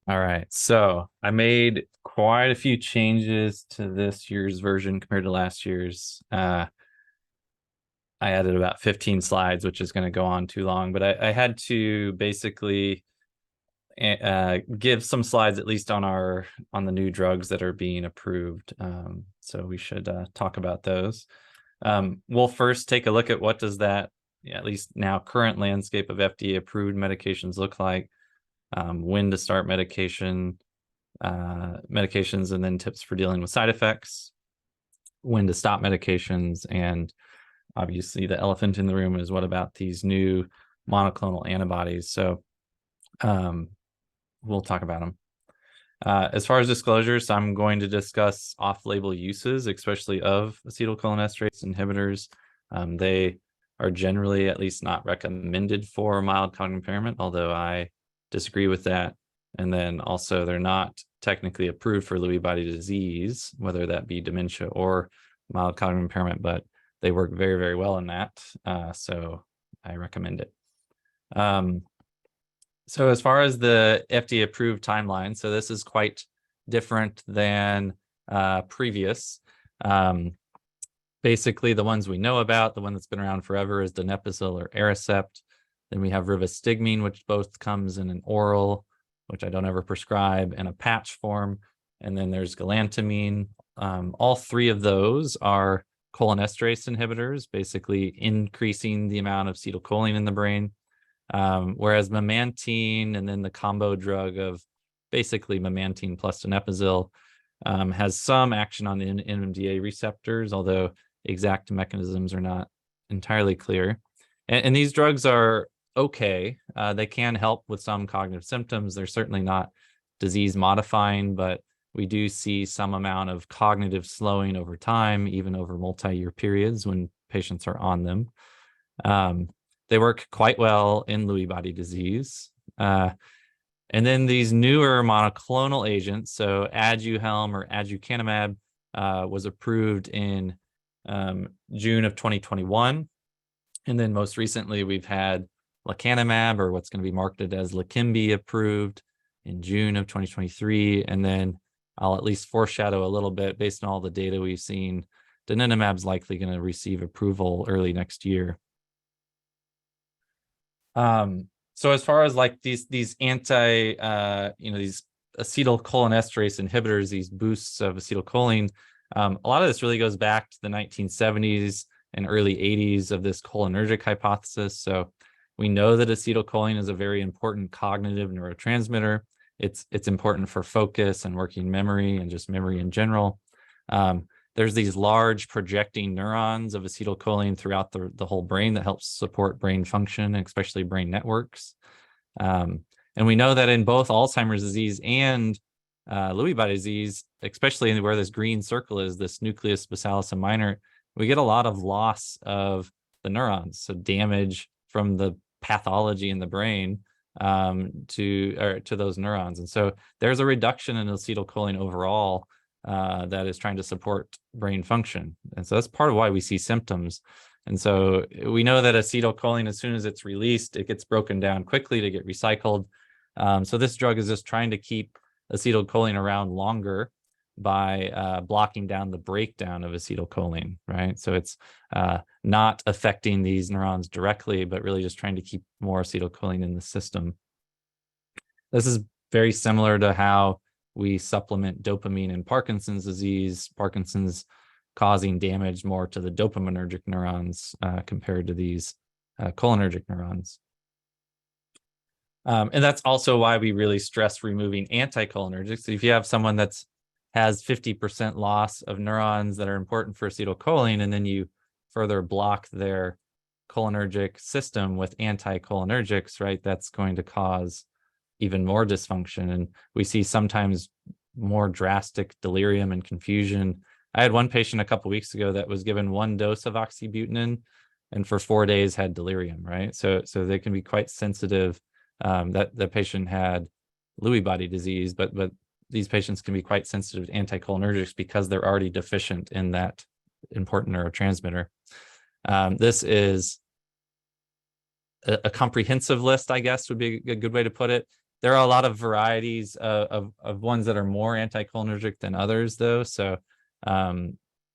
All right, so I made quite a few changes to this year's version compared to last year's. I added about 15 slides, which is going to go on too long, but I had to basically give some slides at least on the new drugs that are being approved. So we should talk about those. We'll first take a look at what does that, at least now, current landscape of FDA-approved medications look like, when to start medications, and then tips for dealing with side effects, when to stop medications, and obviously the elephant in the room is what about these new monoclonal antibodies. So we'll talk about them. As far as disclosures, I'm going to discuss off-label uses, especially of acetylcholinesterase inhibitors. They are generally at least not recommended for mild cognitive impairment, although I disagree with that. And then also they're not technically approved for Lewy body disease, whether that be dementia or mild cognitive impairment, but they work very, very well in that. So I recommend it. So as far as the FDA approved timeline, so this is quite different than previous. Basically, the ones we know about, the one that's been around forever is donepezil or Aricept. Then we have rivastigmine, which both comes in an oral, which I don't ever prescribe, and a patch form. And then there's galantamine. All three of those are cholinesterase inhibitors, basically increasing the amount of acetylcholine in the brain. Whereas memantine and then the combo drug of basically memantine plus donepezil has some action on the NMDA receptors, although exact mechanisms are not entirely clear. And these drugs are okay. They can help with some cognitive symptoms. They're certainly not disease modifying, but we do see some amount of cognitive slowing over time, even over multi-year periods when patients are on them. They work quite well in Lewy body disease. And then these newer monoclonal agents, so Aduhelm or aducanumab was approved in June of 2021. And then most recently, we've had Lecanemab, or what's going to be marketed as Leqembi, approved in June of 2023. And then I'll at least foreshadow a little bit based on all the data we've seen. Donanemab's likely going to receive approval early next year. So as far as like these these acetylcholinesterase inhibitors, these boosts of acetylcholine, a lot of this really goes back to the 1970s and early 80s of this cholinergic hypothesis. So we know that acetylcholine is a very important cognitive neurotransmitter. It's important for focus and working memory and just memory in general. There's these large projecting neurons of acetylcholine throughout the whole brain that helps support brain function, especially brain networks. And we know that in both Alzheimer's disease and Lewy body disease, especially where this green circle is, this nucleus basalis minor, we get a lot of loss of the neurons, so damage from the pathology in the brain to those neurons. And so there's a reduction in acetylcholine overall that is trying to support brain function. And so that's part of why we see symptoms. And so we know that acetylcholine, as soon as it's released, it gets broken down quickly to get recycled. So this drug is just trying to keep acetylcholine around longer by blocking down the breakdown of acetylcholine, right? So it's not affecting these neurons directly, but really just trying to keep more acetylcholine in the system. This is very similar to how we supplement dopamine in Parkinson's disease, Parkinson's causing damage more to the dopaminergic neurons compared to these cholinergic neurons. And that's also why we really stress removing anticholinergics. So if you have someone that has 50% loss of neurons that are important for acetylcholine, and then you further block their cholinergic system with anticholinergics, right, that's going to cause even more dysfunction. And we see sometimes more drastic delirium and confusion. I had one patient a couple of weeks ago that was given one dose of oxybutynin and for 4 days had delirium, right? So they can be quite sensitive. That the patient had Lewy body disease, but these patients can be quite sensitive to anticholinergics because they're already deficient in that important neurotransmitter. This is a comprehensive list, I guess, would be a good way to put it. There are a lot of varieties of ones that are more anticholinergic than others, though. So,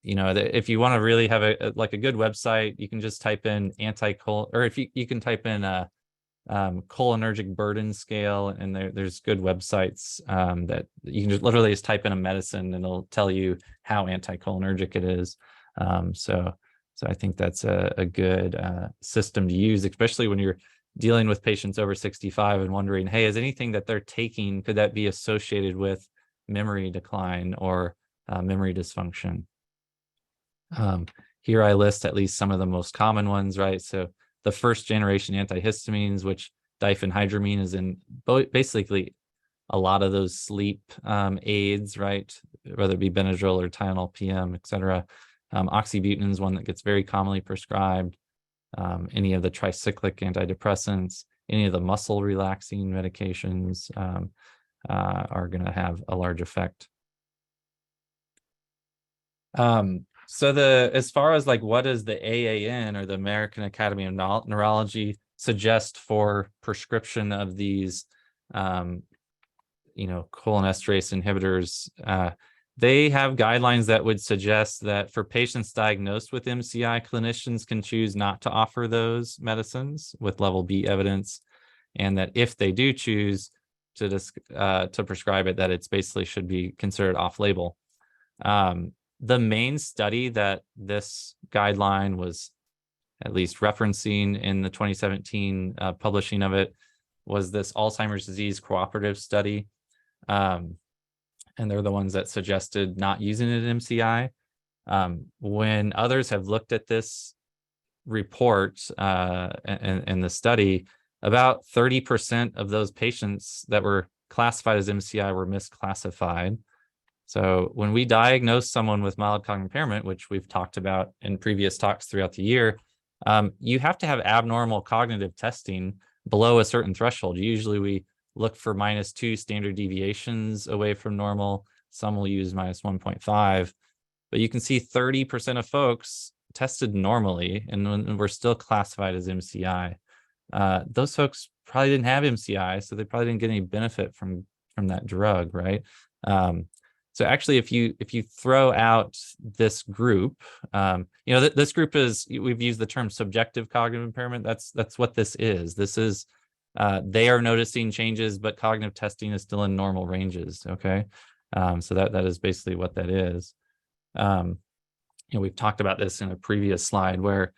if you want to really have a good website, you can just type in or if you can type in cholinergic burden scale, and there's good websites that you can just literally just type in a medicine and it'll tell you how anticholinergic it is. So I think that's a good system to use, especially when you're dealing with patients over 65 and wondering, hey, is anything that they're taking, could that be associated with memory decline or memory dysfunction? Here I list at least some of the most common ones, right? So the first generation antihistamines, which diphenhydramine is in basically a lot of those sleep aids, right? Whether it be Benadryl or Tylenol PM, et cetera. Oxybutynin is one that gets very commonly prescribed. Any of the tricyclic antidepressants, any of the muscle relaxing medications are going to have a large effect. So as far as what does the AAN, or the American Academy of Neurology, suggest for prescription of these cholinesterase inhibitors? They have guidelines that would suggest that for patients diagnosed with MCI, clinicians can choose not to offer those medicines with level B evidence, and that if they do choose to prescribe it, that it's basically should be considered off-label. The main study that this guideline was at least referencing in the 2017 publishing of it was this Alzheimer's disease cooperative study. And they're the ones that suggested not using it in MCI. When others have looked at this report and the study, about 30% of those patients that were classified as MCI were misclassified. So when we diagnose someone with mild cognitive impairment, which we've talked about in previous talks throughout the year, you have to have abnormal cognitive testing below a certain threshold. Usually we look for -2 standard deviations away from normal. Some will use -1.5, but you can see 30% of folks tested normally and we're still classified as MCI. Those folks probably didn't have MCI, so they probably didn't get any benefit from that drug, right? So actually, if you throw out this group, this group is, we've used the term subjective cognitive impairment. That's what this is. This is they are noticing changes, but cognitive testing is still in normal ranges. Okay, so that is basically what that is. We've talked about this in a previous slide where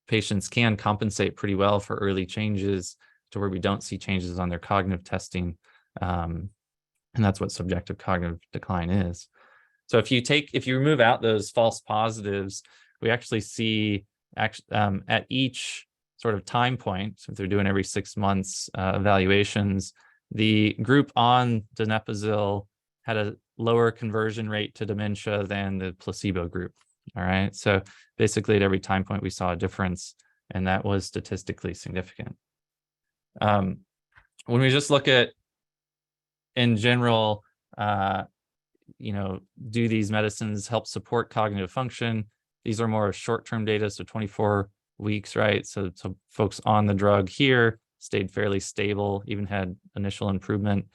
patients can compensate pretty well for early changes to where we don't see changes on their cognitive testing. And that's what subjective cognitive decline is. So if you remove out those false positives, we actually see at each sort of time point, so if they're doing every 6 months evaluations, the group on donepezil had a lower conversion rate to dementia than the placebo group. All right, so basically at every time point we saw a difference, and that was statistically significant. When we just look at, in general, do these medicines help support cognitive function? These are more short-term data, so 24 weeks, right? So folks on the drug here stayed fairly stable, even had initial improvement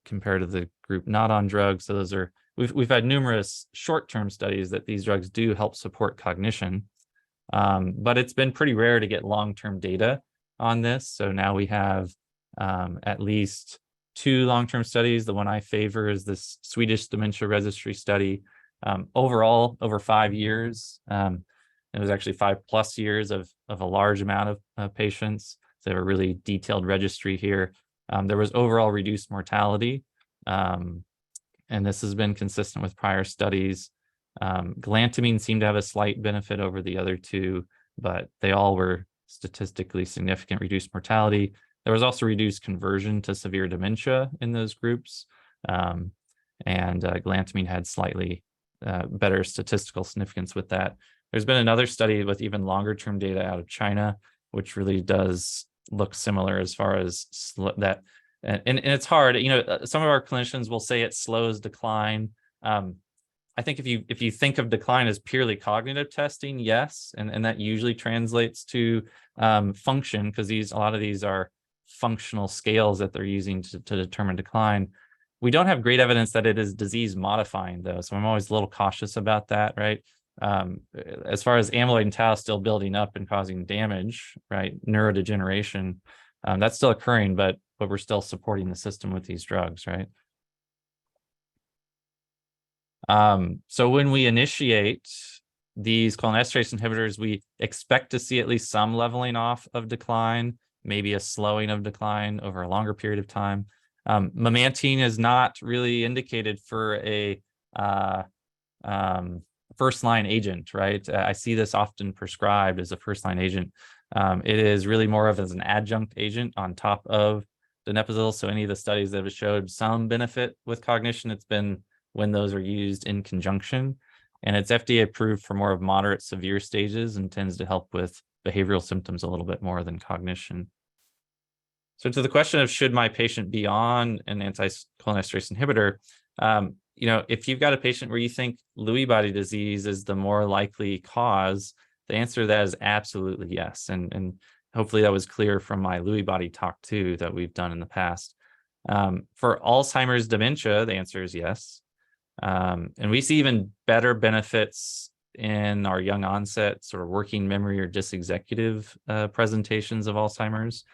compared to the group not on drugs. So those are, we've had numerous short-term studies that these drugs do help support cognition, but it's been pretty rare to get long-term data on this. So now we have at least 2 long-term studies. The one I favor is this Swedish dementia registry study. Overall, over 5 years, it was actually 5+ years of a large amount of patients. So they have a really detailed registry here. There was overall reduced mortality, and this has been consistent with prior studies. Galantamine seemed to have a slight benefit over the other 2, but they all were statistically significant reduced mortality. There was also reduced conversion to severe dementia in those groups, and galantamine had slightly better statistical significance with that. There's been another study with even longer term data out of China, which really does look similar as far as that. And it's hard, some of our clinicians will say it slows decline. I think if you think of decline as purely cognitive testing, yes, and that usually translates to function, because a lot of these are functional scales that they're using to determine decline. We don't have great evidence that it is disease modifying, though, so I'm always a little cautious about that, right? As far as amyloid and tau still building up and causing damage, right, neurodegeneration, that's still occurring, but we're still supporting the system with these drugs, right? So when we initiate these cholinesterase inhibitors, we expect to see at least some leveling off of decline, maybe a slowing of decline over a longer period of time. Memantine is not really indicated for a first-line agent, right? I see this often prescribed as a first-line agent. It is really more of as an adjunct agent on top of donepezil. So any of the studies that have showed some benefit with cognition, it's been when those are used in conjunction. And it's FDA approved for more of moderate severe stages and tends to help with behavioral symptoms a little bit more than cognition. So to the question of should my patient be on an anticholinesterase inhibitor, you know, if you've got a patient where you think Lewy body disease is the more likely cause, the answer to that is absolutely yes. And hopefully that was clear from my Lewy body talk too that we've done in the past. For Alzheimer's dementia, the answer is yes. And we see even better benefits in our young onset sort of working memory or dysexecutive presentations of Alzheimer's.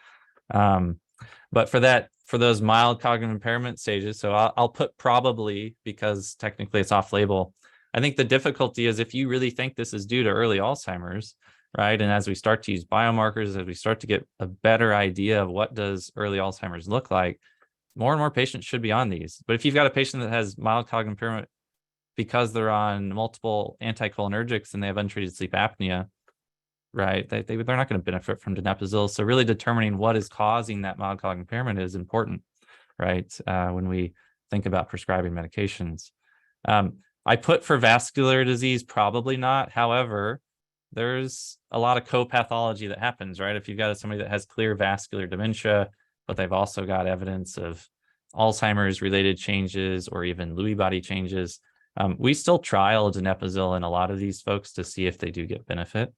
But for those mild cognitive impairment stages, so I'll put probably because technically it's off-label. I think the difficulty is if you really think this is due to early Alzheimer's, right? And as we start to use biomarkers, as we start to get a better idea of what does early Alzheimer's look like, more and more patients should be on these. But if you've got a patient that has mild cognitive impairment because they're on multiple anticholinergics and they have untreated sleep apnea, right, they're not going to benefit from donepezil. So really determining what is causing that mild cognitive impairment is important, right, when we think about prescribing medications. I put for vascular disease, probably not. However, there's a lot of co-pathology that happens, right? If you've got somebody that has clear vascular dementia, but they've also got evidence of Alzheimer's related changes or even Lewy body changes, we still trial donepezil in a lot of these folks to see if they do get benefit.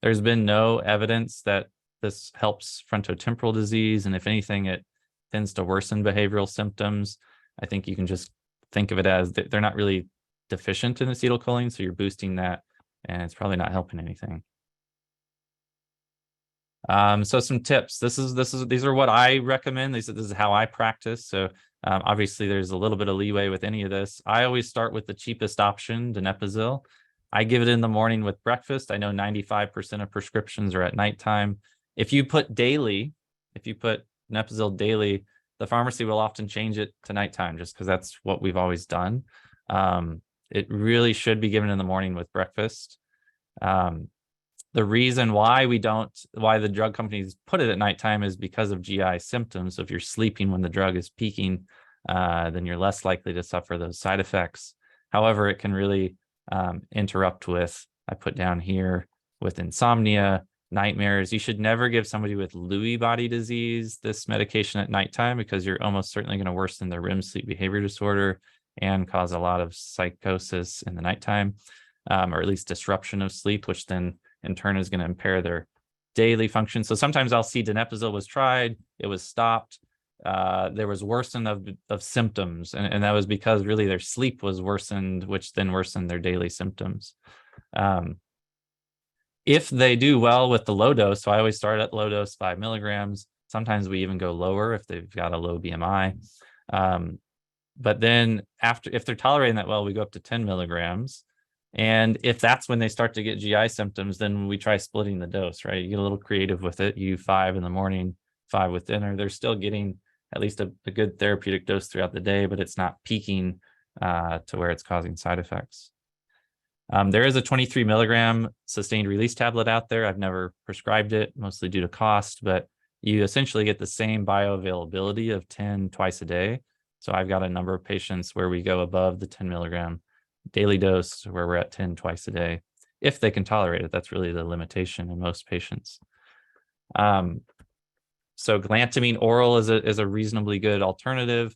There's been no evidence that this helps frontotemporal disease, and if anything, it tends to worsen behavioral symptoms. I think you can just think of it as they're not really deficient in acetylcholine, so you're boosting that, and it's probably not helping anything. So some tips. These are what I recommend. This is how I practice. So obviously there's a little bit of leeway with any of this. I always start with the cheapest option, donepezil. I give it in the morning with breakfast. I know 95% of prescriptions are at nighttime. If you put donepezil daily, the pharmacy will often change it to nighttime just because that's what we've always done. It really should be given in the morning with breakfast. The reason why the drug companies put it at nighttime is because of GI symptoms. So if you're sleeping when the drug is peaking, then you're less likely to suffer those side effects. However, it can really interrupt with, I put down here, with insomnia, nightmares. You should never give somebody with Lewy body disease this medication at nighttime because you're almost certainly going to worsen their REM sleep behavior disorder and cause a lot of psychosis in the nighttime, or at least disruption of sleep, which then in turn is going to impair their daily function. So sometimes I'll see donepezil was tried, it was stopped. There was worsening of symptoms, and that was because really their sleep was worsened, which then worsened their daily symptoms. If they do well with the low dose, so I always start at low dose 5 milligrams. Sometimes we even go lower if they've got a low BMI. But then if they're tolerating that well, we go up to 10 milligrams. And if that's when they start to get GI symptoms, then we try splitting the dose, right? You get a little creative with it. You 5 in the morning, 5 with dinner. They're still getting at least a good therapeutic dose throughout the day, but it's not peaking to where it's causing side effects. There is a 23 milligram sustained release tablet out there. I've never prescribed it, mostly due to cost, but you essentially get the same bioavailability of 10 twice a day. So I've got a number of patients where we go above the 10 milligram daily dose where we're at 10 twice a day, if they can tolerate it. That's really the limitation in most patients. So galantamine oral is a reasonably good alternative,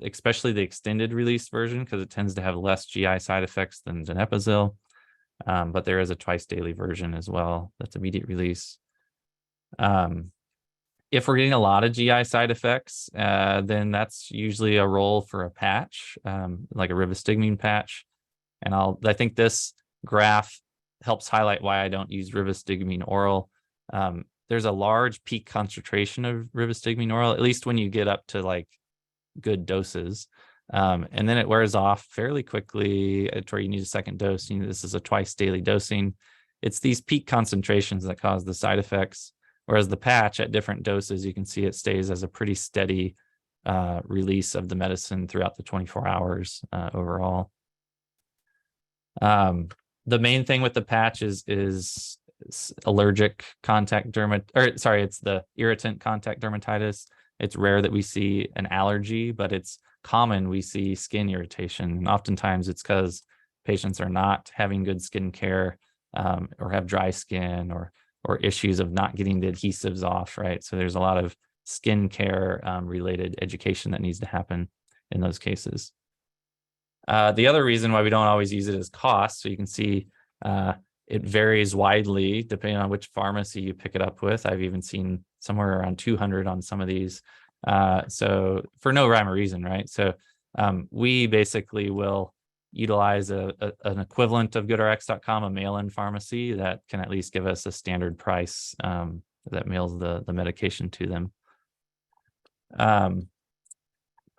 especially the extended release version, because it tends to have less GI side effects than donepezil. But there is a twice daily version as well that's immediate release. If we're getting a lot of GI side effects, then that's usually a role for a patch, like a rivastigmine patch. And I think this graph helps highlight why I don't use rivastigmine oral. There's a large peak concentration of rivastigmine oral, at least when you get up to like good doses. And then it wears off fairly quickly to where you need a second dose. This is a twice daily dosing. It's these peak concentrations that cause the side effects. Whereas the patch at different doses, you can see it stays as a pretty steady release of the medicine throughout the 24 hours overall. The main thing with the patch is allergic contact dermatitis, it's the irritant contact dermatitis. It's rare that we see an allergy, but it's common we see skin irritation. And oftentimes it's because patients are not having good skin care or have dry skin or issues of not getting the adhesives off, right? So there's a lot of skin care related education that needs to happen in those cases. The other reason why we don't always use it is cost. So you can see it varies widely depending on which pharmacy you pick it up with. I've even seen somewhere around 200 on some of these. So for no rhyme or reason, right? So we basically will utilize an equivalent of GoodRx.com, a mail-in pharmacy that can at least give us a standard price that mails the medication to them.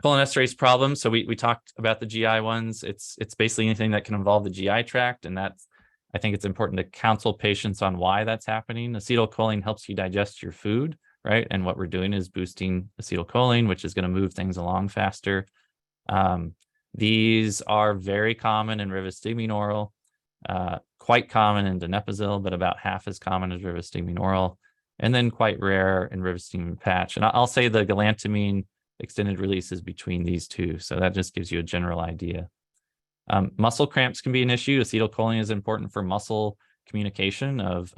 Cholinesterase problems. So we talked about the GI ones. It's basically anything that can involve the GI tract, and I think it's important to counsel patients on why that's happening. Acetylcholine helps you digest your food, right? And what we're doing is boosting acetylcholine, which is going to move things along faster. These are very common in rivastigmine oral, quite common in donepezil, but about half as common as rivastigmine oral, and then quite rare in rivastigmine patch. And I'll say the galantamine extended release is between these two. So that just gives you a general idea. Muscle cramps can be an issue. Acetylcholine is important for muscle communication of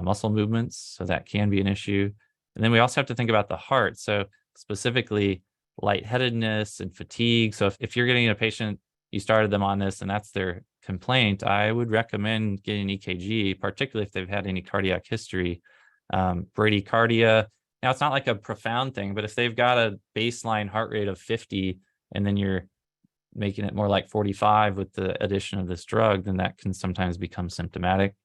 muscle movements. So that can be an issue. And then we also have to think about the heart. So specifically lightheadedness and fatigue. So if you're getting a patient, you started them on this and that's their complaint, I would recommend getting EKG, particularly if they've had any cardiac history. Bradycardia. Now, it's not like a profound thing, but if they've got a baseline heart rate of 50 and then you're making it more like 45 with the addition of this drug, then that can sometimes become symptomatic.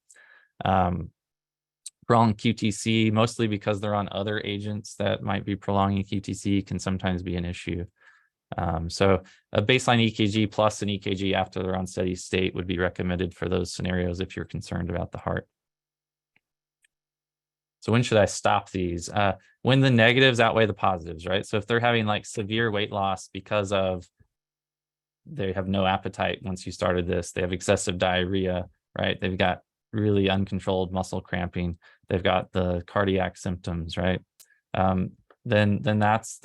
Prolonged QTC, mostly because they're on other agents that might be prolonging QTC, can sometimes be an issue. So a baseline EKG plus an EKG after they're on steady state would be recommended for those scenarios if you're concerned about the heart. So when should I stop these? When the negatives outweigh the positives, right? So if they're having like severe weight loss because of they have no appetite once you started this, they have excessive diarrhea, right? They've got really uncontrolled muscle cramping. They've got the cardiac symptoms, right? Then that's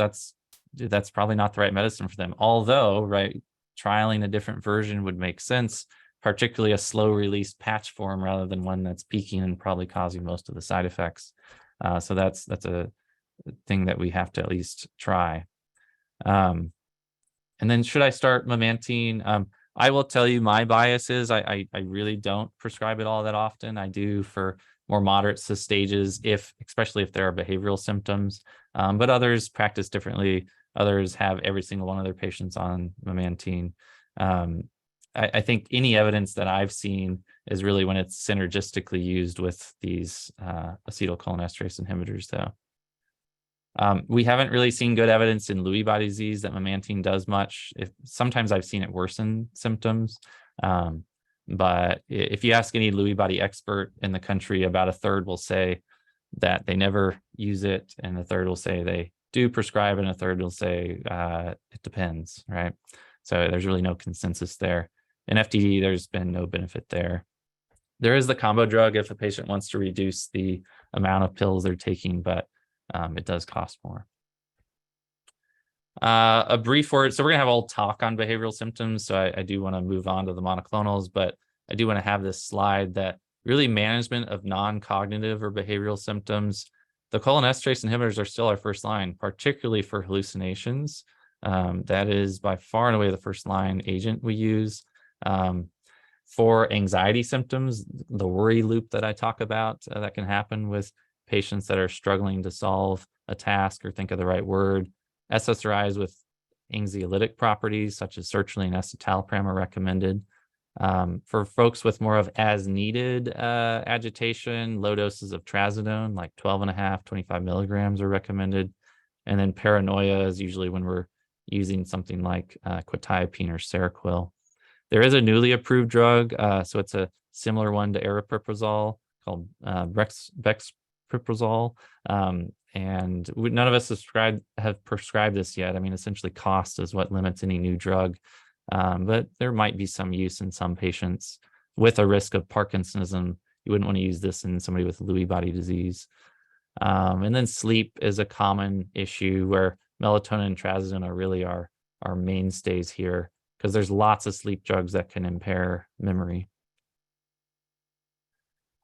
probably not the right medicine for them. Although, right, trialing a different version would make sense, particularly a slow release patch form rather than one that's peaking and probably causing most of the side effects. So that's a thing that we have to at least try. And then should I start Memantine? I will tell you my bias is I really don't prescribe it all that often. I do for more moderate stages, especially if there are behavioral symptoms, but others practice differently. Others have every single one of their patients on Memantine. I think any evidence that I've seen is really when it's synergistically used with these acetylcholinesterase inhibitors, though. We haven't really seen good evidence in Lewy body disease that Memantine does much. Sometimes I've seen it worsen symptoms, but if you ask any Lewy body expert in the country, about a third will say that they never use it, and a third will say they do prescribe, and a third will say it depends, right? So there's really no consensus there. In FTD, there's been no benefit there. There is the combo drug if a patient wants to reduce the amount of pills they're taking, but it does cost more. A brief word. So we're gonna have a whole talk on behavioral symptoms. So I do want to move on to the monoclonals, but I do want to have this slide that really management of non-cognitive or behavioral symptoms. The cholinesterase inhibitors are still our first line, particularly for hallucinations. That is by far and away the first line agent we use. For anxiety symptoms, the worry loop that I talk about that can happen with patients that are struggling to solve a task or think of the right word. SSRIs with anxiolytic properties such as sertraline and escitalopram are recommended. For folks with more of as needed agitation, low doses of trazodone, like 12.5, 25 milligrams are recommended. And then paranoia is usually when we're using something like quetiapine or Seroquel. There is a newly approved drug, so it's a similar one to aripiprazole called brexpiprazole. And none of us have prescribed this yet. I mean, essentially cost is what limits any new drug. But there might be some use in some patients with a risk of Parkinsonism. You wouldn't want to use this in somebody with Lewy body disease. And then sleep is a common issue where melatonin and trazodone are really our mainstays here, because there's lots of sleep drugs that can impair memory.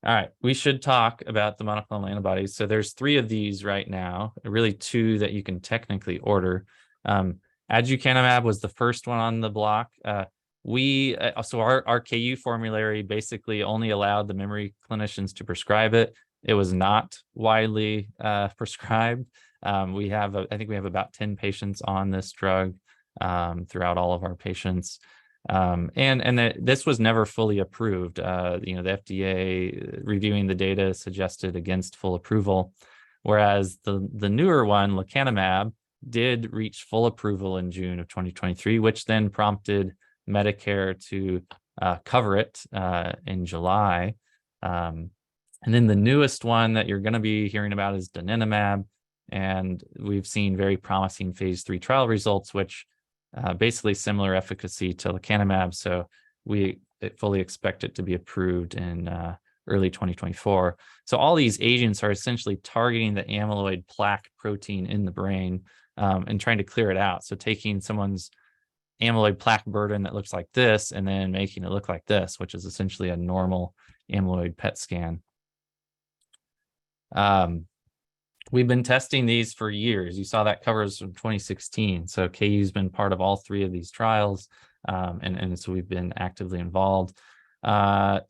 All right, we should talk about the monoclonal antibodies. So there's 3 of these right now, really 2 that you can technically order. Aducanumab was the first one on the block. So our KU formulary basically only allowed the memory clinicians to prescribe it. It was not widely prescribed. I think we have about 10 patients on this drug throughout all of our patients. This was never fully approved. The FDA reviewing the data suggested against full approval, whereas the newer one, Lecanemab, did reach full approval in June of 2023, which then prompted Medicare to cover it in July. And then the newest one that you're going to be hearing about is donanemab, and we've seen very promising phase 3 trial results, which basically similar efficacy to lecanemab. So we fully expect it to be approved in early 2024. So all these agents are essentially targeting the amyloid plaque protein in the brain and trying to clear it out. So taking someone's amyloid plaque burden that looks like this and then making it look like this, which is essentially a normal amyloid PET scan. We've been testing these for years. You saw that covers from 2016. So KU's been part of all 3 of these trials, and so we've been actively involved. The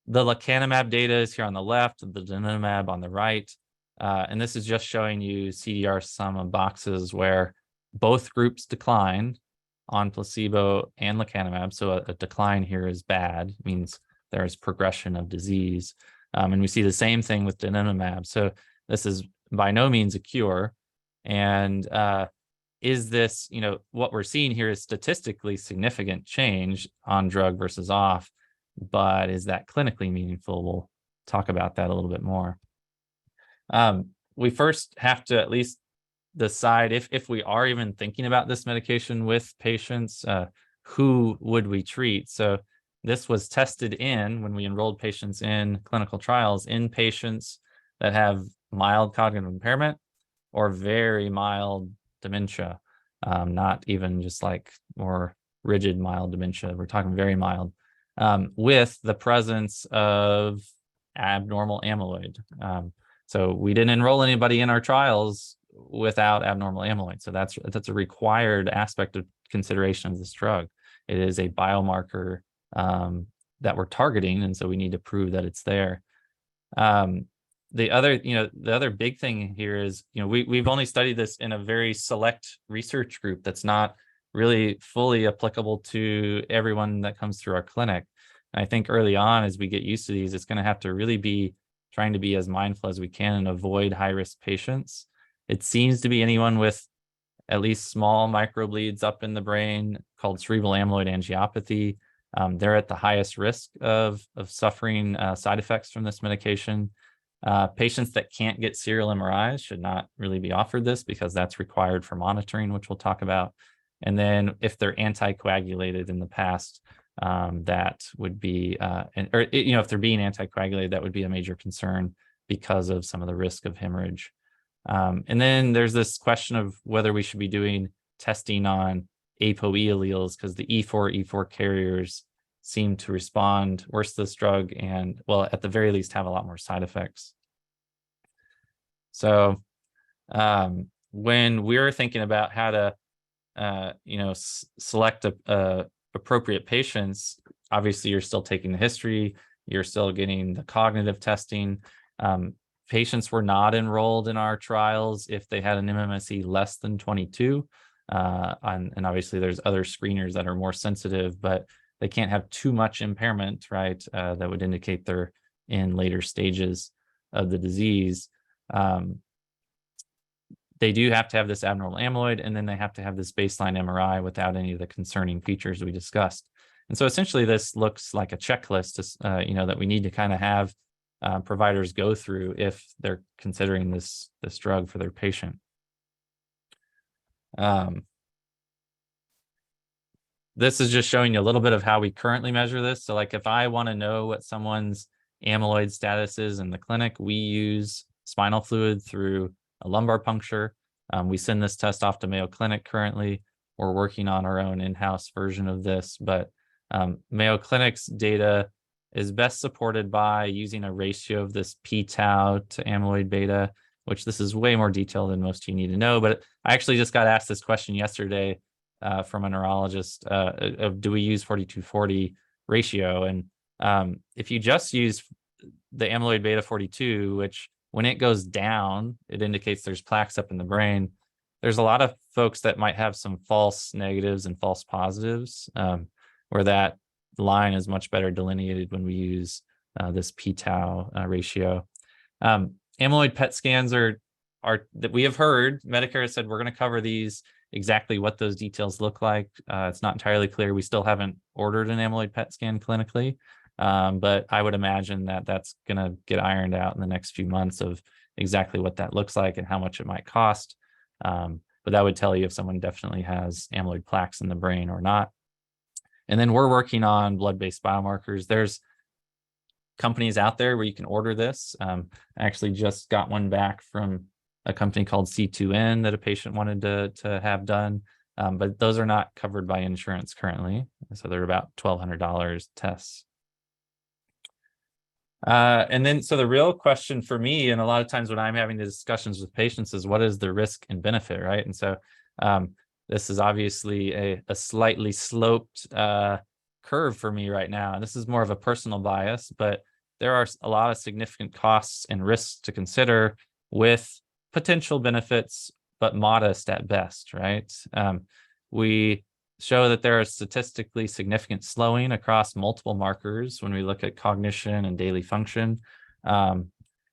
lecanemab data is here on the left, the donanemab on the right, and this is just showing you CDR sum of boxes where both groups decline on placebo and lecanemab. So a decline here is bad, means there is progression of disease. And we see the same thing with donanemab. So this is by no means a cure. And is this, what we're seeing here is statistically significant change on drug versus off, but is that clinically meaningful? We'll talk about that a little bit more. We first have to at least decide if we are even thinking about this medication with patients, who would we treat? So this was tested when we enrolled patients in clinical trials in patients that have mild cognitive impairment or very mild dementia, not even just like more rigid mild dementia. We're talking very mild, with the presence of abnormal amyloid. So we didn't enroll anybody in our trials without abnormal amyloid. So that's a required aspect of consideration of this drug. It is a biomarker that we're targeting, and so we need to prove that it's there. The other big thing here is, we've only studied this in a very select research group that's not really fully applicable to everyone that comes through our clinic. And I think early on, as we get used to these, it's going to have to really be trying to be as mindful as we can and avoid high-risk patients. It seems to be anyone with at least small microbleeds up in the brain called cerebral amyloid angiopathy. They're at the highest risk of suffering side effects from this medication. Patients that can't get serial MRIs should not really be offered this because that's required for monitoring, which we'll talk about. And then if they're anticoagulated in the past, that would be, if they're being anticoagulated, that would be a major concern because of some of the risk of hemorrhage. And then there's this question of whether we should be doing testing on ApoE alleles, because the E4 carriers seem to respond worse to this drug and, well, at the very least, have a lot more side effects. So when we're thinking about how to, select appropriate patients, obviously you're still taking the history, you're still getting the cognitive testing, Patients were not enrolled in our trials if they had an MMSE less than 22. And obviously there's other screeners that are more sensitive, but they can't have too much impairment, right? That would indicate they're in later stages of the disease. They do have to have this abnormal amyloid, and then they have to have this baseline MRI without any of the concerning features we discussed. And so essentially this looks like a checklist, that we need to kind of have providers go through if they're considering this drug for their patient. This is just showing you a little bit of how we currently measure this. So like if I want to know what someone's amyloid status is in the clinic, we use spinal fluid through a lumbar puncture. We send this test off to Mayo Clinic currently. We're working on our own in-house version of this, but Mayo Clinic's data is best supported by using a ratio of this p-tau to amyloid beta, which this is way more detailed than most you need to know. But I actually just got asked this question yesterday from a neurologist of do we use 42/40 ratio? And if you just use the amyloid beta 42, which when it goes down, it indicates there's plaques up in the brain. There's a lot of folks that might have some false negatives and false positives, where that line is much better delineated when we use this p-tau ratio. Amyloid PET scans are that we have heard. Medicare has said we're going to cover these. Exactly what those details look like, it's not entirely clear. We still haven't ordered an amyloid PET scan clinically. But I would imagine that that's going to get ironed out in the next few months of exactly what that looks like and how much it might cost. But that would tell you if someone definitely has amyloid plaques in the brain or not. And then we're working on blood-based biomarkers. There's companies out there where you can order this. I actually just got one back from a company called C2N that a patient wanted to have done. But those are not covered by insurance currently. So they're about $1,200 tests. And then, so the real question for me, and a lot of times when I'm having the discussions with patients, is what is the risk and benefit, right? And so this is obviously a slightly sloped curve for me right now. And this is more of a personal bias, but there are a lot of significant costs and risks to consider with potential benefits, but modest at best, right? We show that there is statistically significant slowing across multiple markers when we look at cognition and daily function.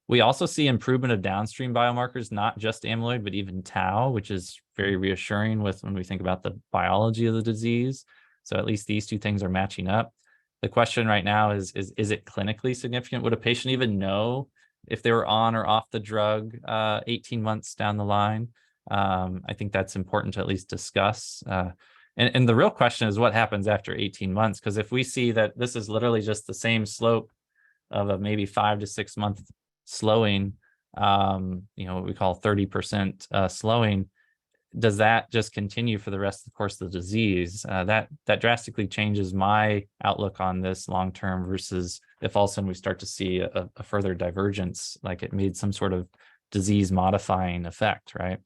We also see improvement of downstream biomarkers, not just amyloid, but even tau, which is very reassuring when we think about the biology of the disease. So at least these two things are matching up. The question right now is it clinically significant? Would a patient even know if they were on or off the drug 18 months down the line? I think that's important to at least discuss. And the real question is what happens after 18 months? Because if we see that this is literally just the same slope of a maybe 5 to 6 month slowing, what we call 30% slowing, does that just continue for the rest of the course of the disease? That drastically changes my outlook on this long term versus if all of a sudden we start to see a further divergence, like it made some sort of disease modifying effect, right?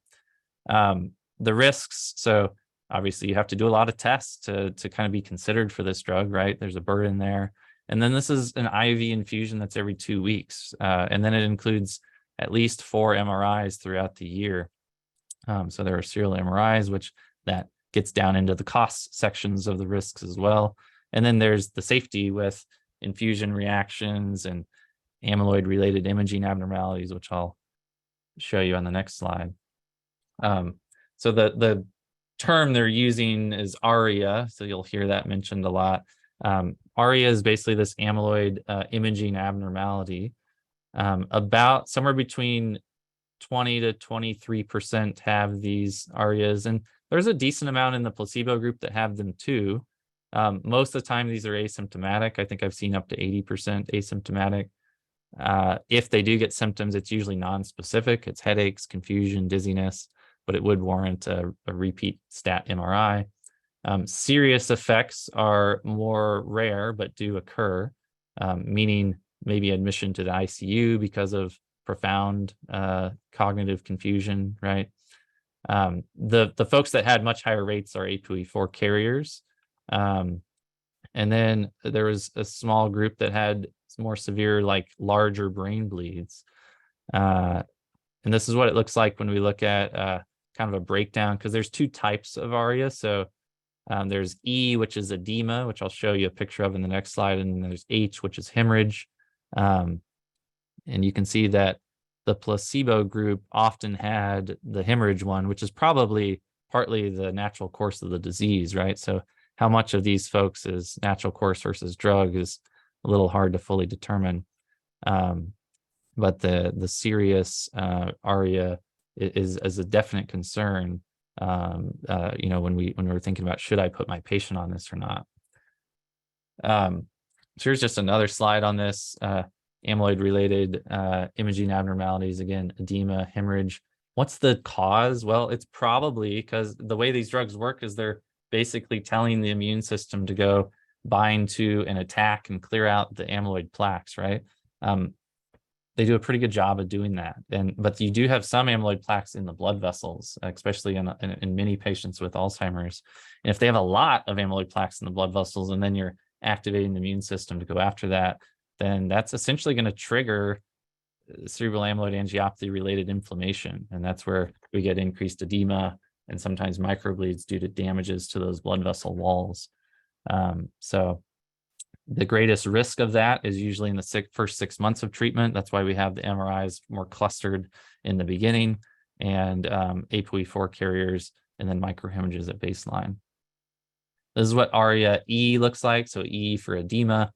The risks, so obviously you have to do a lot of tests to kind of be considered for this drug, right? There's a burden there. And then this is an IV infusion that's every 2 weeks. And then it includes at least 4 MRIs throughout the year. So there are serial MRIs, which that gets down into the cost sections of the risks as well. And then there's the safety with infusion reactions and amyloid related imaging abnormalities, which I'll show you on the next slide. So the term they're using is ARIA. So you'll hear that mentioned a lot. ARIA is basically this amyloid imaging abnormality. About somewhere between 20 to 23% have these ARIAs, and there's a decent amount in the placebo group that have them too. Most of the time these are asymptomatic. I think I've seen up to 80% asymptomatic. If they do get symptoms, it's usually non-specific. It's headaches, confusion, dizziness, but it would warrant a repeat stat MRI. Serious effects are more rare, but do occur, meaning maybe admission to the ICU because of profound cognitive confusion, right? The folks that had much higher rates are APOE4 carriers. And then there was a small group that had It's more severe, like larger brain bleeds. And this is what it looks like when we look at kind of a breakdown, because there's two types of ARIA. So there's E, which is edema, which I'll show you a picture of in the next slide. And then there's H, which is hemorrhage. And you can see that the placebo group often had the hemorrhage one, which is probably partly the natural course of the disease, right? So how much of these folks is natural course versus drug is a little hard to fully determine. But the serious ARIA is a definite concern. When we're thinking about, should I put my patient on this or not? So here's just another slide on this. Amyloid-related imaging abnormalities, again, edema, hemorrhage. What's the cause? Well, it's probably because the way these drugs work is they're basically telling the immune system to go bind to and attack and clear out the amyloid plaques, right? They do a pretty good job of doing that. But you do have some amyloid plaques in the blood vessels, especially in many patients with Alzheimer's. And if they have a lot of amyloid plaques in the blood vessels, and then you're activating the immune system to go after that, then that's essentially going to trigger cerebral amyloid angiopathy related inflammation. And that's where we get increased edema and sometimes microbleeds due to damages to those blood vessel walls. So the greatest risk of that is usually in the first 6 months of treatment. That's why we have the MRIs more clustered in the beginning, and ApoE4 carriers, and then microhemorrhages at baseline. This is what ARIA E looks like. So E for edema.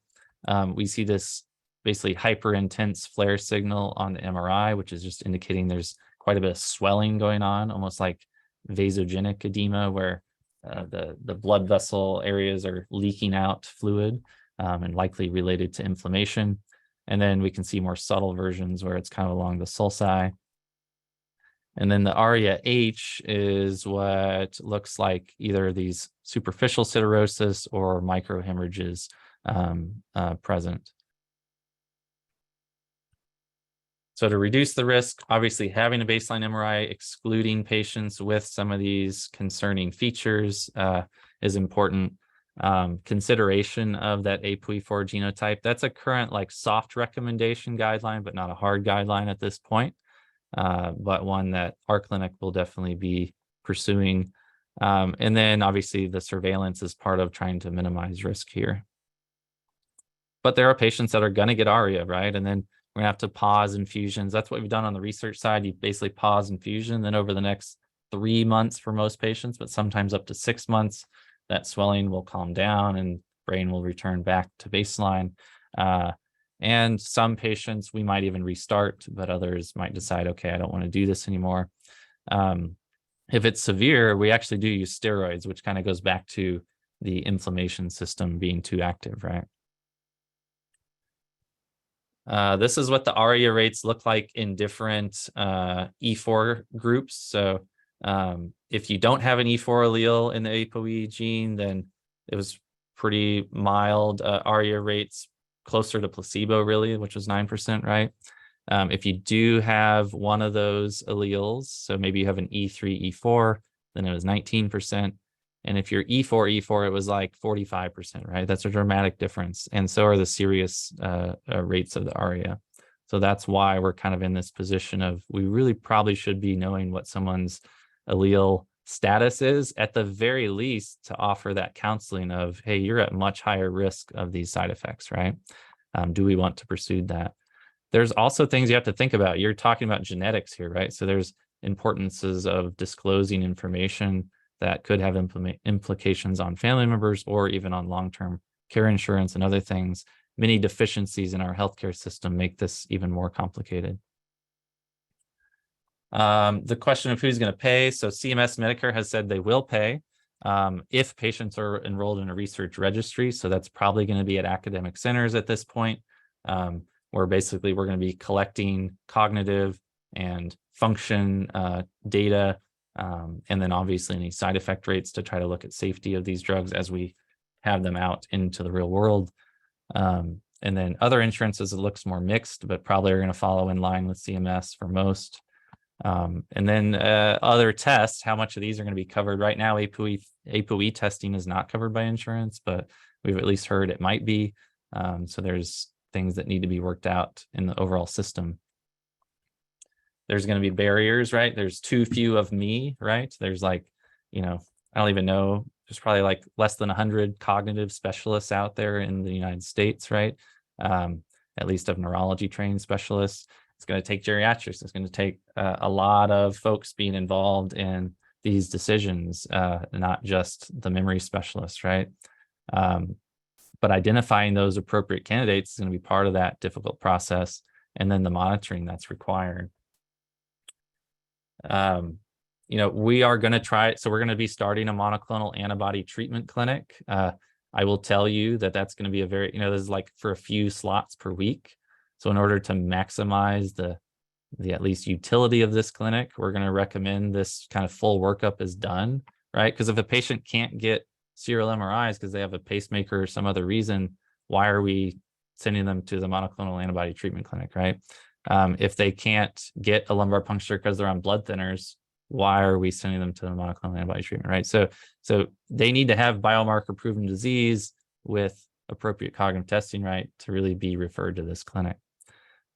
We see this basically hyper intense flare signal on the MRI, which is just indicating there's quite a bit of swelling going on, almost like vasogenic edema, where the blood vessel areas are leaking out fluid, and likely related to inflammation. And then we can see more subtle versions where it's kind of along the sulci. And then the ARIA H is what looks like either these superficial siderosis or microhemorrhages present. So to reduce the risk, obviously having a baseline MRI, excluding patients with some of these concerning features is important. Consideration of that ApoE4 genotype. That's a current like soft recommendation guideline, but not a hard guideline at this point, but one that our clinic will definitely be pursuing. And then obviously the surveillance is part of trying to minimize risk here. But there are patients that are going to get ARIA, right? And then we're going to have to pause infusions. That's what we've done on the research side. You basically pause infusion, then over the next 3 months for most patients, but sometimes up to 6 months, that swelling will calm down and brain will return back to baseline. And some patients we might even restart, but others might decide, okay, I don't want to do this anymore. If it's severe, we actually do use steroids, which kind of goes back to the inflammation system being too active, right? This is what the ARIA rates look like in different E4 groups. So if you don't have an E4 allele in the ApoE gene, then it was pretty mild ARIA rates, closer to placebo really, which was 9%, right? If you do have one of those alleles, so maybe you have an E3, E4, then it was 19%. And if you're E4, it was like 45%, right? That's a dramatic difference. And so are the serious rates of the ARIA. So that's why we're kind of in this position of, we really probably should be knowing what someone's allele status is, at the very least, to offer that counseling of, hey, you're at much higher risk of these side effects, right? Do we want to pursue that? There's also things you have to think about. You're talking about genetics here, right? So there's importances of disclosing information that could have implications on family members or even on long-term care insurance and other things. Many deficiencies in our healthcare system make this even more complicated. The question of who's going to pay. So CMS Medicare has said they will pay if patients are enrolled in a research registry. So that's probably going to be at academic centers at this point, where basically we're going to be collecting cognitive and function data, and then obviously any side effect rates to try to look at safety of these drugs as we have them out into the real world. And then other insurances, it looks more mixed, but probably are going to follow in line with CMS for most. And then other tests, how much of these are going to be covered? Right now, ApoE testing is not covered by insurance, but we've at least heard it might be. So there's things that need to be worked out in the overall system. There's going to be barriers, right? There's too few of me, right? There's like, I don't even know. There's probably like less than 100 cognitive specialists out there in the United States, right? At least of neurology trained specialists. It's going to take geriatrics. It's going to take a lot of folks being involved in these decisions, not just the memory specialists, right? But identifying those appropriate candidates is going to be part of that difficult process, and then the monitoring that's required. We are going to try, so we're going to be starting a monoclonal antibody treatment clinic. I will tell you that that's going to be a very, this is like for a few slots per week. So in order to maximize the at least utility of this clinic, we're going to recommend this kind of full workup is done, right? Because if a patient can't get serial MRIs because they have a pacemaker or some other reason, why are we sending them to the monoclonal antibody treatment clinic, right? If they can't get a lumbar puncture because they're on blood thinners, why are we sending them to the monoclonal antibody treatment, right? So they need to have biomarker proven disease with appropriate cognitive testing, right, to really be referred to this clinic.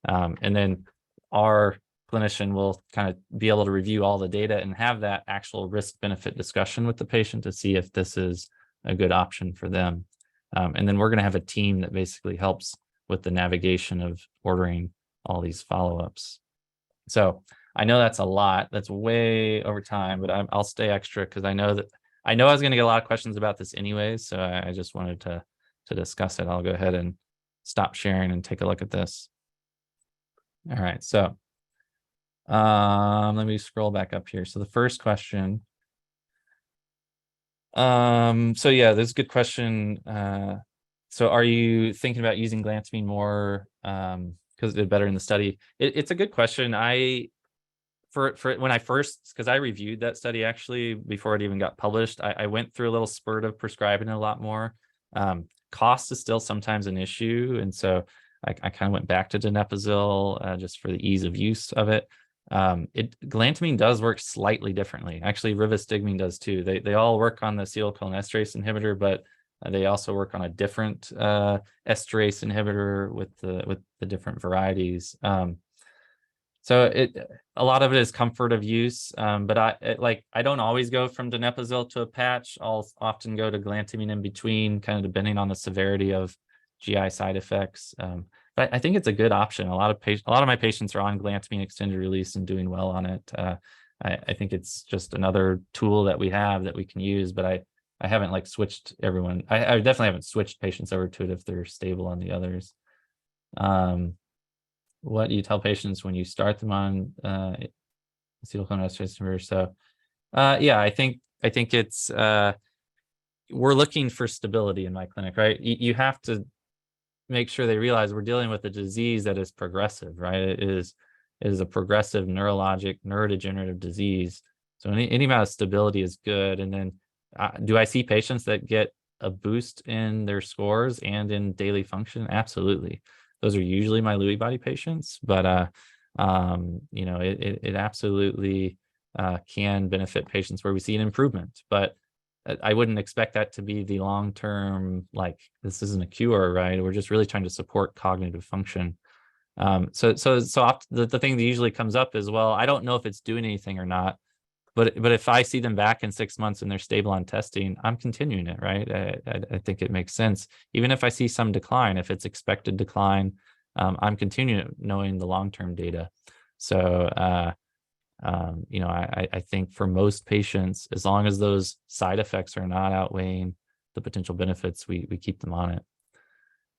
And then our clinician will kind of be able to review all the data and have that actual risk benefit discussion with the patient to see if this is a good option for them. And then we're going to have a team that basically helps with the navigation of ordering all these follow-ups. So I know that's a lot. That's way over time, but I'll stay extra because I know I was going to get a lot of questions about this anyways. So I just wanted to discuss it. I'll go ahead and stop sharing and take a look at this. All right. So let me scroll back up here. So the first question. So yeah, this is a good question. So are you thinking about using glantamine more because it did better in the study? It's a good question. For when I first, because I reviewed that study actually before it even got published, I went through a little spurt of prescribing it a lot more. Cost is still sometimes an issue, and so I kind of went back to donepezil just for the ease of use of it. Glantamine does work slightly differently. Actually, rivastigmine does too. They all work on the acetylcholinesterase inhibitor, but they also work on a different esterase inhibitor with the different varieties. So a lot of it is comfort of use, but I don't always go from donepezil to a patch. I'll often go to glantamine in between, kind of depending on the severity of GI side effects. But I think it's a good option. A lot of my patients are on glantamine extended release and doing well on it. I think it's just another tool that we have that we can use, but I haven't like switched everyone. I definitely haven't switched patients over to it if they're stable on the others. What do you tell patients when you start them on acetylcholinesterase inhibitor? So yeah, I think it's we're looking for stability in my clinic, right? You have to make sure they realize we're dealing with a disease that is progressive, right? It is a progressive neurodegenerative disease. So any amount of stability is good. And then do I see patients that get a boost in their scores and in daily function? Absolutely. Those are usually my Lewy body patients, but it absolutely can benefit patients where we see an improvement. But I wouldn't expect that to be the long-term, like this isn't a cure, right? We're just really trying to support cognitive function. So the thing that usually comes up is, well, I don't know if it's doing anything or not, but if I see them back in 6 months and they're stable on testing, I'm continuing it, right? I think it makes sense. Even if I see some decline, if it's expected decline, I'm continuing knowing the long-term data. So, I think for most patients, as long as those side effects are not outweighing the potential benefits, we keep them on it.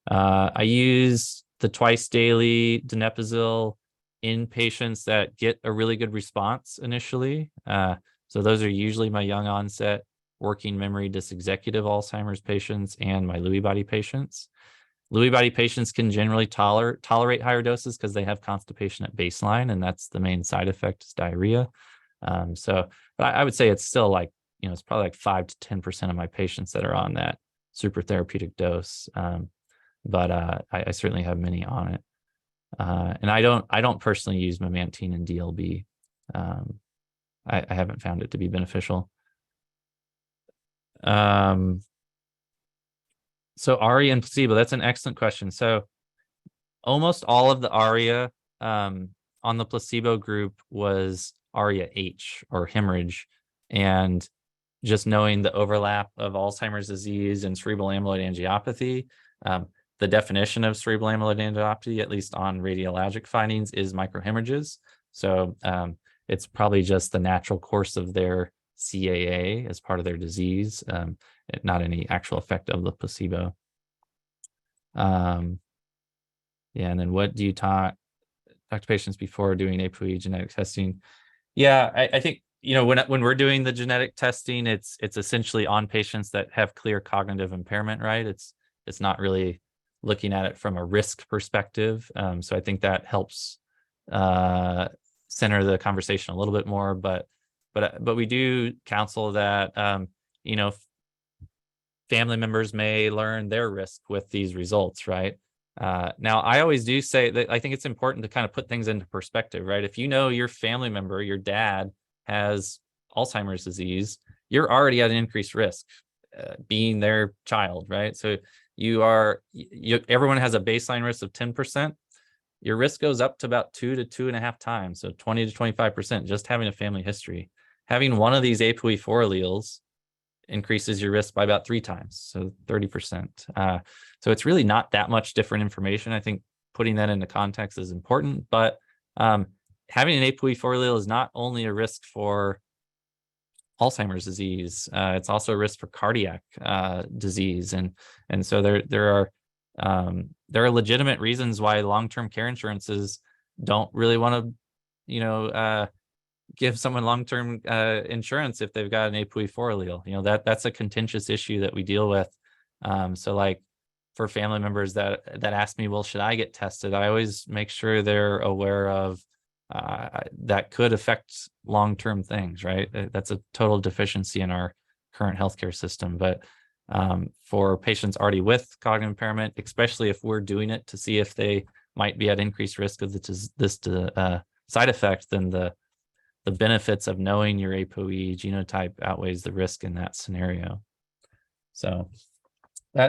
I use the twice daily donepezil in patients that get a really good response initially. So those are usually my young onset working memory dysexecutive Alzheimer's patients and my Lewy body patients. Lewy body patients can generally tolerate higher doses because they have constipation at baseline, and that's the main side effect is diarrhea. But I would say it's still like, it's probably like 5 to 10% of my patients that are on that super therapeutic dose. But I certainly have many on it. And I don't personally use memantine and DLB. I haven't found it to be beneficial. So ARIA and placebo, that's an excellent question. So almost all of the ARIA on the placebo group was ARIA H, or hemorrhage. And just knowing the overlap of Alzheimer's disease and cerebral amyloid angiopathy, the definition of cerebral amyloid angiopathy, at least on radiologic findings, is microhemorrhages. So it's probably just the natural course of their CAA as part of their disease, not any actual effect of the placebo. Yeah, and then what do you talk to patients before doing APOE genetic testing? Yeah, I think, you know, when we're doing the genetic testing, it's essentially on patients that have clear cognitive impairment, right? It's not really looking at it from a risk perspective. So I think that helps center the conversation a little bit more. But we do counsel that you know, family members may learn their risk with these results, right? Now, I always do say that I think it's important to kind of put things into perspective, right? If you know your family member, your dad, has Alzheimer's disease, you're already at an increased risk being their child, right? So everyone has a baseline risk of 10%. Your risk goes up to about 2 to 2.5 times, so 20 to 25%, just having a family history. Having one of these APOE4 alleles increases your risk by about 3 times, so 30%. So it's really not that much different information. I think putting that into context is important, but having an APOE4 allele is not only a risk for Alzheimer's disease, it's also a risk for cardiac disease, and so there are legitimate reasons why long-term care insurances don't really want to, you know, give someone long-term insurance if they've got an APOE4 allele. You know, that's a contentious issue that we deal with. So like for family members that ask me, well, should I get tested? I always make sure they're aware of that could affect long-term things, right? That's a total deficiency in our current healthcare system. But for patients already with cognitive impairment, especially if we're doing it to see if they might be at increased risk of this side effect, then the benefits of knowing your APOE genotype outweighs the risk in that scenario. So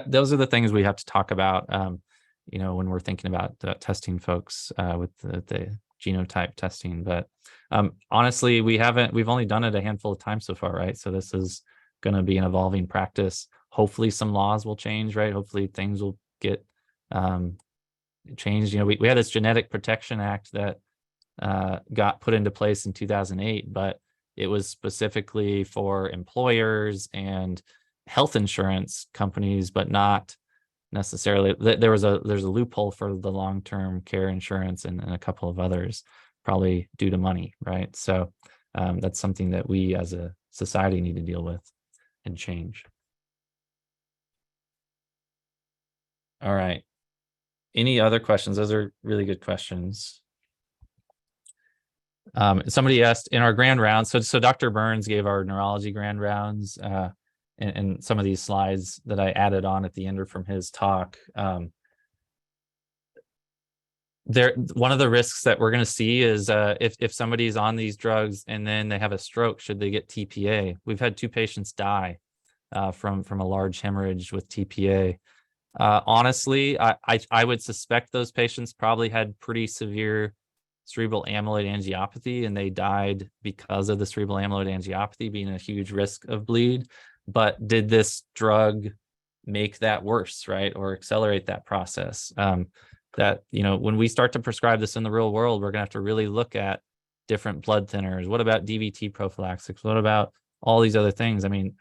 those are the things we have to talk about, you know, when we're thinking about testing folks with the genotype testing. But honestly, we've only done it a handful of times so far, right? So this is going to be an evolving practice. Hopefully some laws will change, right? Hopefully things will get changed. You know, we had this Genetic Protection Act that got put into place in 2008, but it was specifically for employers and health insurance companies, but not necessarily. There's a loophole for the long-term care insurance and a couple of others, probably due to money, right? So that's something that we as a society need to deal with and change. All right. Any other questions? Those are really good questions. Somebody asked in our grand rounds, so Dr. Burns gave our neurology grand rounds, and some of these slides that I added on at the end are from his talk. One of the risks that we're going to see is if somebody's on these drugs and then they have a stroke, should they get TPA? We've had 2 patients die from a large hemorrhage with TPA. Honestly, I would suspect those patients probably had pretty severe cerebral amyloid angiopathy, and they died because of the cerebral amyloid angiopathy being a huge risk of bleed. But did this drug make that worse, right, or accelerate that process? That, you know, when we start to prescribe this in the real world, we're gonna have to really look at different blood thinners. What about DVT prophylaxis? What about all these other things? I mean,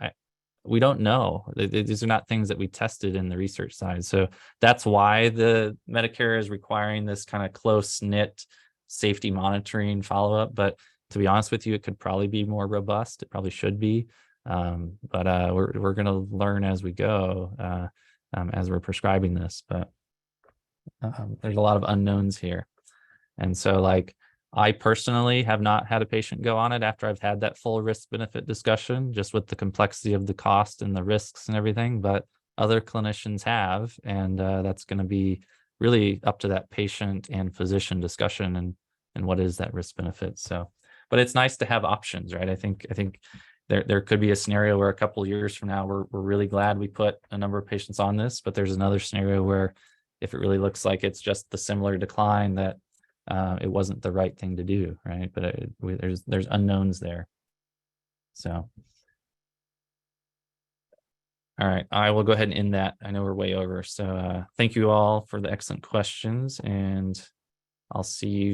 we don't know. These are not things that we tested in the research side. So that's why the Medicare is requiring this kind of close-knit safety monitoring follow-up. But to be honest with you, it could probably be more robust. It probably should be. But we're going to learn as we go, as we're prescribing this. But there's a lot of unknowns here. And so, like, I personally have not had a patient go on it after I've had that full risk benefit discussion, just with the complexity of the cost and the risks and everything. But other clinicians have, and that's going to be really up to that patient and physician discussion and what is that risk benefit. So, but it's nice to have options, right? I think there could be a scenario where a couple of years from now we're really glad we put a number of patients on this, but there's another scenario where if it really looks like it's just the similar decline, that it wasn't the right thing to do, right? But there's unknowns there. So, all right, I will go ahead and end that. I know we're way over. So thank you all for the excellent questions, and I'll see you